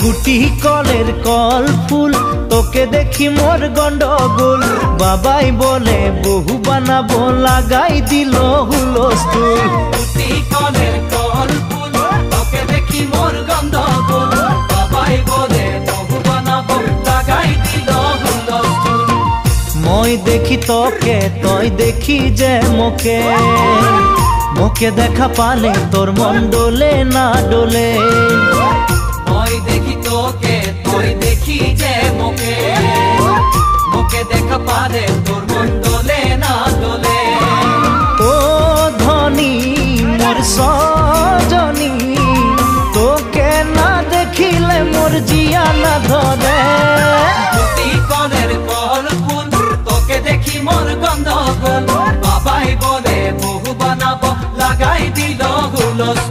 গুটি কলের কল ফুল তোকে দেখি মোর গন্ডগোল বাবাই বলে বহু বানাবো লাগাই দিল হুলস্থুল গুটি কলের কল ফুল তোকে দেখি মোর গন্ডগোল বাবাই বলে বহু বানাবো লাগাই দিল হুলস্থুল মই দেখি তোকে তই দেখি যে মোকে মোকে দেখা পালে তোর মন ডোলে না ডোলে মই দেখি তোকে তুই দেখি যে মোকে মোকে দেখা পারে তোর মন দোলে না দোলে ও ধনী মোর সজনী তোকে না দেখিলে মোর জিয়া না ধরে গুটি কলের কল ফুল তোকে দেখি মোর গন্ডগোল বাবাই বলে বহু বানাবো লাগাই দিল হুলস্থুল।